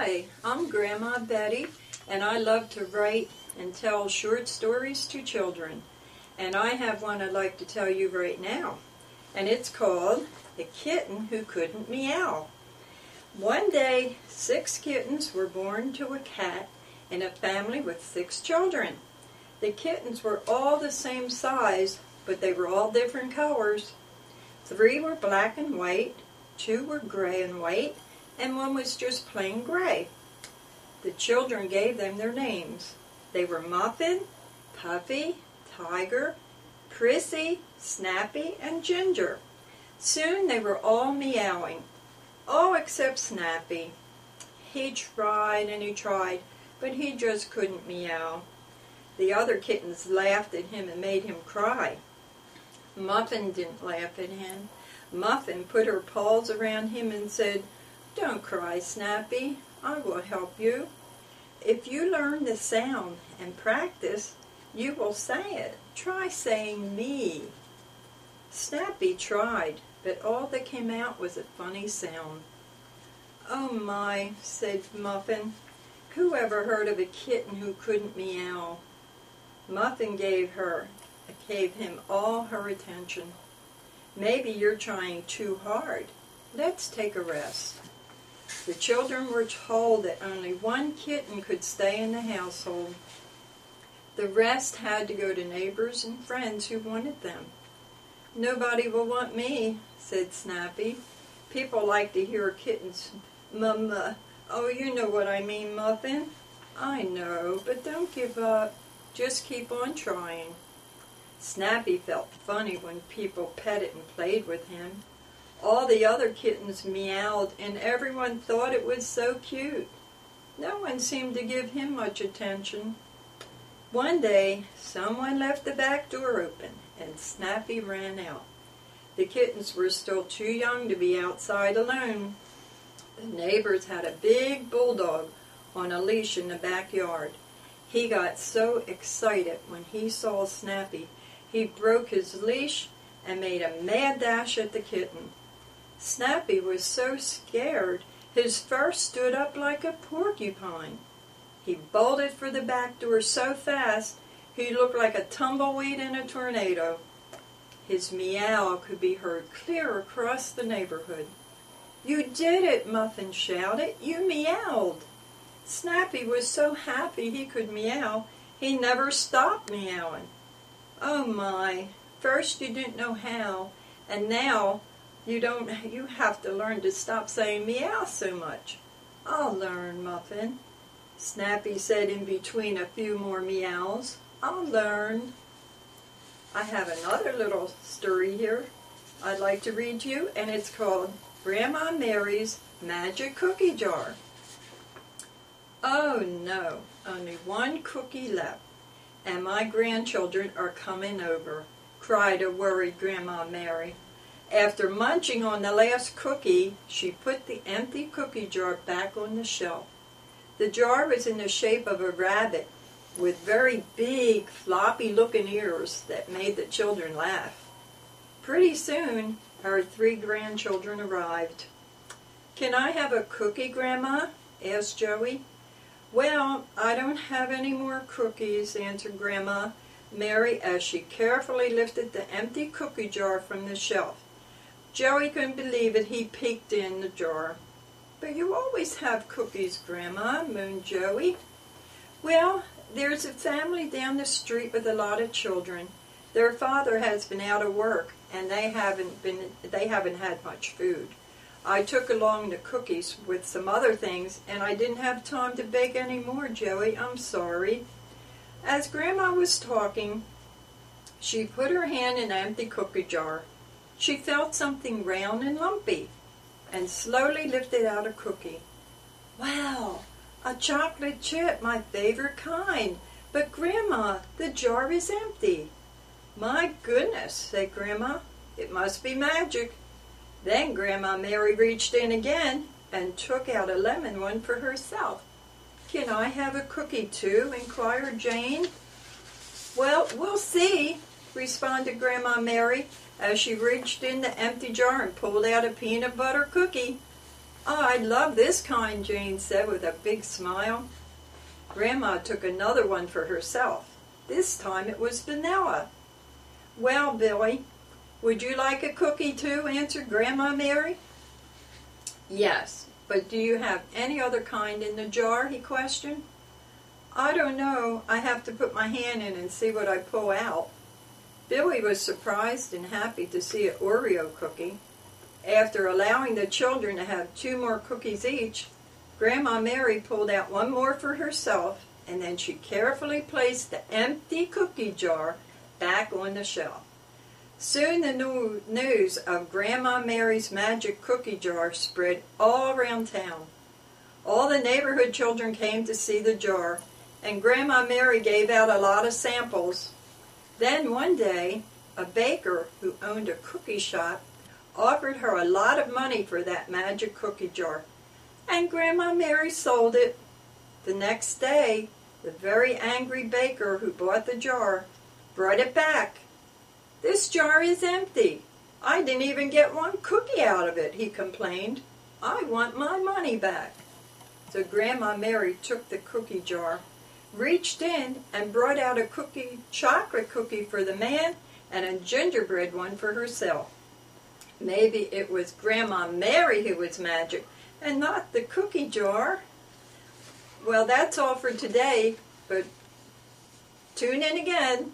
Hi, I'm Grandma Betty, and I love to write and tell short stories to children. And I have one I'd like to tell you right now. And it's called The Kitten Who Couldn't Meow. One day, 6 kittens were born to a cat in a family with 6 children. The kittens were all the same size, but they were all different colors. 3 were black and white, 2 were gray and white, and 1 was just plain gray. The children gave them their names. They were Muffin, Puffy, Tiger, Prissy, Snappy, and Ginger. Soon they were all meowing, all except Snappy. He tried and he tried, but he just couldn't meow. The other kittens laughed at him and made him cry. Muffin didn't laugh at him. Muffin put her paws around him and said, "Don't cry, Snappy. I will help you. If you learn the sound and practice, you will say it. Try saying me." Snappy tried, but all that came out was a funny sound. "Oh my," said Muffin. "Who ever heard of a kitten who couldn't meow?" Muffin gave him all her attention. "Maybe you're trying too hard. Let's take a rest." The children were told that only 1 kitten could stay in the household. The rest had to go to neighbors and friends who wanted them. "Nobody will want me," said Snappy. "People like to hear kittens oh, you know what I mean, Muffin." "I know, but don't give up. Just keep on trying." Snappy felt funny when people petted and played with him. All the other kittens meowed, and everyone thought it was so cute. No one seemed to give him much attention. One day, someone left the back door open, and Snappy ran out. The kittens were still too young to be outside alone. The neighbors had a big bulldog on a leash in the backyard. He got so excited when he saw Snappy, he broke his leash and made a mad dash at the kitten. Snappy was so scared, his fur stood up like a porcupine. He bolted for the back door so fast, he looked like a tumbleweed in a tornado. His meow could be heard clear across the neighborhood. "You did it," Muffin shouted. "You meowed." Snappy was so happy he could meow, he never stopped meowing. "Oh my, first you didn't know how, and now you have to learn to stop saying meow so much." "I'll learn, Muffin," Snappy said in between a few more meows. "I'll learn." I have another little story here I'd like to read to you, and it's called Grandma Mary's Magic Cookie Jar. "Oh no, only 1 cookie left, and my grandchildren are coming over," cried a worried Grandma Mary. After munching on the last cookie, she put the empty cookie jar back on the shelf. The jar was in the shape of a rabbit with very big, floppy-looking ears that made the children laugh. Pretty soon, her 3 grandchildren arrived. "Can I have a cookie, Grandma?" asked Joey. "Well, I don't have any more cookies," answered Grandma Mary as she carefully lifted the empty cookie jar from the shelf. Joey couldn't believe it. He peeked in the jar. "But you always have cookies, Grandma," moaned Joey. "Well, there's a family down the street with a lot of children. Their father has been out of work, and they haven't had much food. I took along the cookies with some other things, and I didn't have time to bake any more, Joey. I'm sorry." As Grandma was talking, she put her hand in the empty cookie jar. She felt something round and lumpy, and slowly lifted out a cookie. "Wow, a chocolate chip, my favorite kind. But Grandma, the jar is empty." "My goodness," said Grandma. "It must be magic." Then Grandma Mary reached in again and took out a lemon one for herself. "Can I have a cookie too?" inquired Jane. "Well, we'll see," responded Grandma Mary as she reached in the empty jar and pulled out a peanut butter cookie. "Oh, I love this kind," Jane said with a big smile. Grandma took another one for herself. This time it was vanilla. "Well, Billy, would you like a cookie too?" answered Grandma Mary. "Yes, but do you have any other kind in the jar?" he questioned. "I don't know. I have to put my hand in and see what I pull out." Billy was surprised and happy to see an Oreo cookie. After allowing the children to have 2 more cookies each, Grandma Mary pulled out 1 more for herself, and then she carefully placed the empty cookie jar back on the shelf. Soon the news of Grandma Mary's magic cookie jar spread all around town. All the neighborhood children came to see the jar, and Grandma Mary gave out a lot of samples. Then one day, a baker who owned a cookie shop offered her a lot of money for that magic cookie jar, and Grandma Mary sold it. The next day, the very angry baker who bought the jar brought it back. "This jar is empty. I didn't even get 1 cookie out of it," he complained. "I want my money back." So Grandma Mary took the cookie jar, reached in, and brought out a chocolate cookie for the man and a gingerbread one for herself. Maybe it was Grandma Mary who was magic and not the cookie jar. Well, that's all for today, but tune in again.